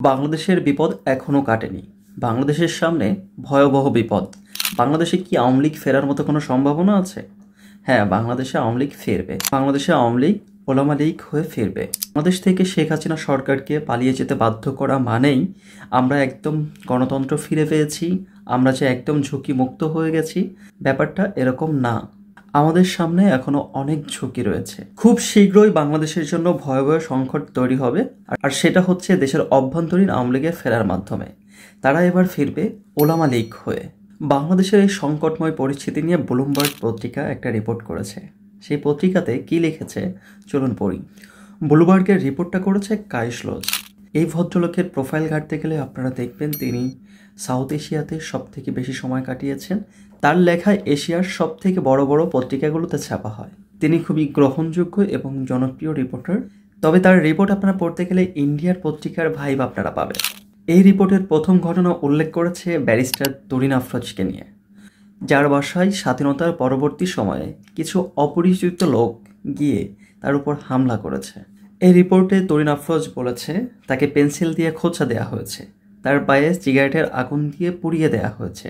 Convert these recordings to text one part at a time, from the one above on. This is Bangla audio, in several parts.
বাংলাদেশের বিপদ এখনও কাটেনি। বাংলাদেশের সামনে ভয়াবহ বিপদ। বাংলাদেশে কি আওয়ামী লীগ ফেরার মতো কোনো সম্ভাবনা আছে? হ্যাঁ, বাংলাদেশে আওয়ামী লীগ ফিরবে। বাংলাদেশে আওয়ামী লীগ ওলামা লীগ হয়ে ফিরবে। বাংলাদেশ থেকে শেখ হাসিনা সরকারকে পালিয়ে যেতে বাধ্য করা মানেই আমরা একদম গণতন্ত্র ফিরে পেয়েছি, আমরা যে একদম ঝুঁকি মুক্ত হয়ে গেছি, ব্যাপারটা এরকম না। আমাদের সামনে এখনো অনেক ঝুঁকি রয়েছে। খুব শীঘ্রই বাংলাদেশের জন্য ভয়াবহ সংকট তৈরি হবে, আর সেটা হচ্ছে দেশের অভ্যন্তরীণ আওয়ামী লীগের ফেরার মাধ্যমে। তারা এবার ফিরবে ওলামা লীগ হয়ে। বাংলাদেশের এই সংকটময় পরিস্থিতি নিয়ে ব্লুমবার্গ পত্রিকা একটা রিপোর্ট করেছে। সেই পত্রিকাতে কি লিখেছে চলুন পড়ি। ব্লুমবার্গের রিপোর্টটা করেছে কায়েস লোজ। এই ভদ্রলোকের প্রোফাইল ঘাঁটতে গেলে আপনারা দেখবেন তিনি সাউথ এশিয়াতে সবথেকে বেশি সময় কাটিয়েছেন। তার লেখায় এশিয়ার সবথেকে বড় বড় পত্রিকাগুলোতে ছাপা হয়। তিনি খুবই গ্রহণযোগ্য এবং জনপ্রিয় রিপোর্টার। তবে তার রিপোর্ট আপনারা পড়তে গেলে ইন্ডিয়ার পত্রিকার ভাইব আপনারা পাবেন। এই রিপোর্টের প্রথম ঘটনা উল্লেখ করেছে ব্যারিস্টার তরিন আফরোজকে নিয়ে, যার বাসায় স্বাধীনতার পরবর্তী সময়ে কিছু অপরিচিত লোক গিয়ে তার উপর হামলা করেছে। এই রিপোর্টে তরিন আফরোজ বলেছে তাকে পেন্সিল দিয়ে খোঁচা দেওয়া হয়েছে, তার পায়ে সিগারেটের আগুন দিয়ে পুড়িয়ে দেওয়া হয়েছে,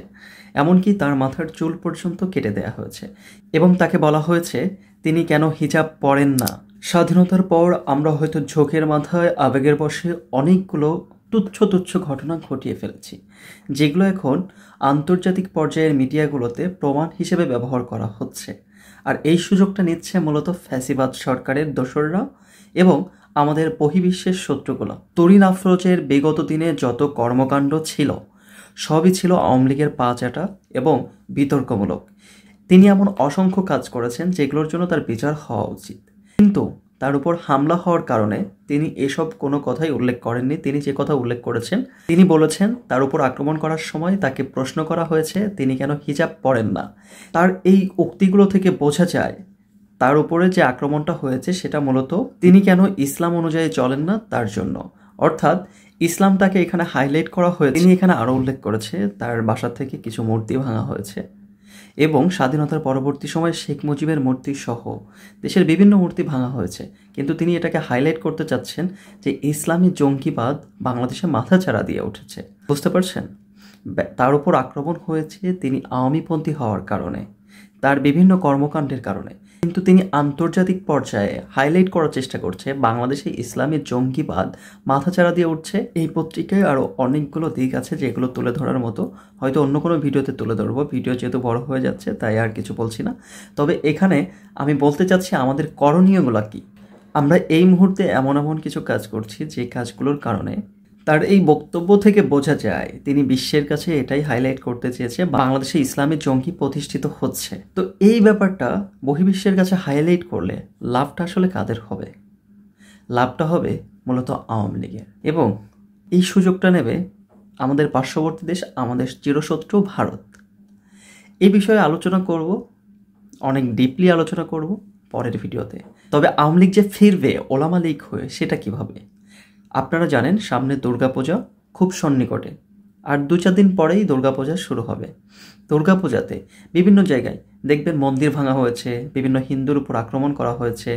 এমনকি তার মাথার চুল পর্যন্ত কেটে দেওয়া হয়েছে, এবং তাকে বলা হয়েছে তিনি কেন হিজাব পরেন না। স্বাধীনতার পর আমরা হয়তো ঝোঁকের মাথায় আবেগের বশে অনেকগুলো তুচ্ছ তুচ্ছ ঘটনা ঘটিয়ে ফেলেছি, যেগুলো এখন আন্তর্জাতিক পর্যায়ের মিডিয়াগুলোতে প্রমাণ হিসেবে ব্যবহার করা হচ্ছে। আর এই সুযোগটা নিচ্ছে মূলত ফ্যাসিবাদ সরকারের দোসররা এবং আমাদের বহির্বিশ্বের শত্রুগুলো। তরিন আফরোজের বিগত দিনে যত কর্মকাণ্ড ছিল সবই ছিল আওয়ামী লীগের পা চাটা এবং বিতর্কমূলক। তিনি এমন অসংখ্য কাজ করেছেন যেগুলোর জন্য তার বিচার হওয়া উচিত, কিন্তু তার উপর হামলা হওয়ার কারণে তিনি এসব কোনো কথাই উল্লেখ করেননি। তিনি যে কথা উল্লেখ করেছেন, তিনি বলেছেন তার উপর আক্রমণ করার সময় তাকে প্রশ্ন করা হয়েছে তিনি কেন হিজাব পরেন না। তার এই উক্তিগুলো থেকে বোঝা যায় তার উপরে যে আক্রমণটা হয়েছে সেটা মূলত তিনি কেন ইসলাম অনুযায়ী চলেন না তার জন্য। অর্থাৎ ইসলামটাকে এখানে হাইলাইট করা হয়েছে। তিনি এখানে আরও উল্লেখ করেছে তার বাসা থেকে কিছু মূর্তি ভাঙা হয়েছে এবং স্বাধীনতার পরবর্তী সময়ে শেখ মুজিবের মূর্তি সহ দেশের বিভিন্ন মূর্তি ভাঙা হয়েছে, কিন্তু তিনি এটাকে হাইলাইট করতে চাচ্ছেন যে ইসলামী জঙ্গিবাদ বাংলাদেশে মাথাচাড়া দিয়ে উঠেছে। বুঝতে পারছেন? তার উপর আক্রমণ হয়েছে তিনি আওয়ামীপন্থী হওয়ার কারণে, তার বিভিন্ন কর্মকাণ্ডের কারণে, কিন্তু তিনি আন্তর্জাতিক পর্যায়ে হাইলাইট করার চেষ্টা করছে বাংলাদেশে ইসলামী জঙ্গিবাদ মাথাচাড়া দিয়ে উঠছে। এই পত্রিকায় আরও অনেকগুলো দিক আছে যেগুলো তুলে ধরার মতো, হয়তো অন্য কোনো ভিডিওতে তুলে ধরবো। ভিডিও যেহেতু বড় হয়ে যাচ্ছে তাই আর কিছু বলছি না। তবে এখানে আমি বলতে চাচ্ছি আমাদের করণীয়গুলো কী। আমরা এই মুহূর্তে এমন এমন কিছু কাজ করছি যে কাজগুলোর কারণে তার এই বক্তব্য থেকে বোঝা যায় তিনি বিশ্বের কাছে এটাই হাইলাইট করতে চেয়েছে বাংলাদেশে ইসলামী জঙ্গি প্রতিষ্ঠিত হচ্ছে। তো এই ব্যাপারটা বহির্বিশ্বের কাছে হাইলাইট করলে লাভটা আসলে কাদের হবে? লাভটা হবে মূলত আওয়ামী লীগের, এবং এই সুযোগটা নেবে আমাদের পার্শ্ববর্তী দেশ, আমাদের চিরশত্রু ভারত। এই বিষয়ে আলোচনা করব, অনেক ডিপলি আলোচনা করব পরের ভিডিওতে। তবে আওয়ামী লীগ যে ফিরবে ওলামা লীগ হয়ে সেটা কিভাবে? আপনারা জানেন সামনে দুর্গাপূজা খুব সন্নিকটে, আর 2-4 দিন পরেই দুর্গাপূজা শুরু হবে। দুর্গাপূজাতে বিভিন্ন জায়গায় দেখবেন মন্দির ভাঙা হয়েছে, বিভিন্ন হিন্দুর উপর আক্রমণ করা হয়েছে,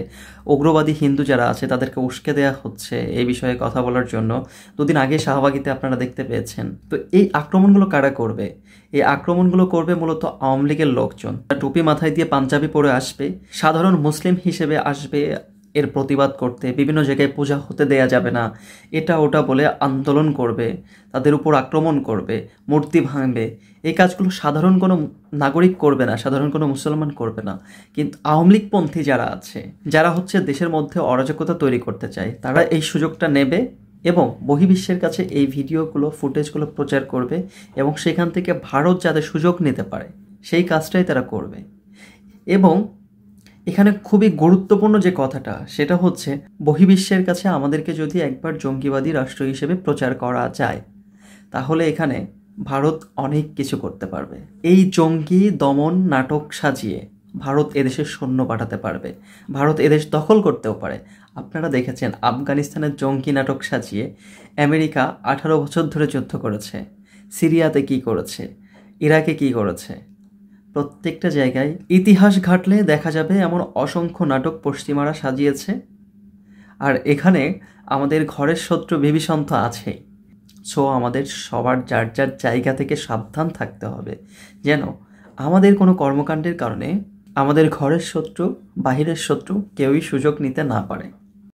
উগ্রবাদী হিন্দু যারা আছে তাদেরকে উস্কে দেওয়া হচ্ছে এই বিষয়ে কথা বলার জন্য। 2 দিন আগে শাহবাগীতে আপনারা দেখতে পেয়েছেন। তো এই আক্রমণগুলো কারা করবে? এই আক্রমণগুলো করবে মূলত আওয়ামী লীগের লোকজন। টুপি মাথায় দিয়ে পাঞ্জাবি পরে আসবে, সাধারণ মুসলিম হিসেবে আসবে এর প্রতিবাদ করতে। বিভিন্ন জায়গায় পূজা হতে দেয়া যাবে না, এটা ওটা বলে আন্দোলন করবে, তাদের উপর আক্রমণ করবে, মূর্তি ভাঙবে। এই কাজগুলো সাধারণ কোনো নাগরিক করবে না, সাধারণ কোনো মুসলমান করবে না। কিন্তু আওয়ামী লীগপন্থী যারা আছে, যারা হচ্ছে দেশের মধ্যে অরাজকতা তৈরি করতে চায়, তারা এই সুযোগটা নেবে এবং বহির্বিশ্বের কাছে এই ভিডিওগুলো ফুটেজগুলো প্রচার করবে, এবং সেখান থেকে ভারত যাতে সুযোগ নিতে পারে সেই কাজটাই তারা করবে। এবং এখানে খুবই গুরুত্বপূর্ণ যে কথাটা সেটা হচ্ছে বহির্বিশ্বের কাছে আমাদেরকে যদি একবার জঙ্গিবাদী রাষ্ট্র হিসেবে প্রচার করা যায় তাহলে এখানে ভারত অনেক কিছু করতে পারবে। এই জঙ্গি দমন নাটক সাজিয়ে ভারত এদেশের সৈন্য পাঠাতে পারবে, ভারত এদেশ দখল করতেও পারে। আপনারা দেখেছেন আফগানিস্তানের জঙ্গি নাটক সাজিয়ে আমেরিকা 18 বছর ধরে যুদ্ধ করেছে। সিরিয়াতে কি করেছে, ইরাকে কি করেছে, প্রত্যেকটা জায়গায় ইতিহাস ঘাটলে দেখা যাবে এমন অসংখ্য নাটক পশ্চিমারা সাজিয়েছে। আর এখানে আমাদের ঘরের শত্রু বিভীষণ তো আছেই। সো আমাদের সবার যার যার জায়গা থেকে সাবধান থাকতে হবে, যেন আমাদের কোনো কর্মকাণ্ডের কারণে আমাদের ঘরের শত্রু, বাহিরের শত্রু কেউই সুযোগ নিতে না পারে।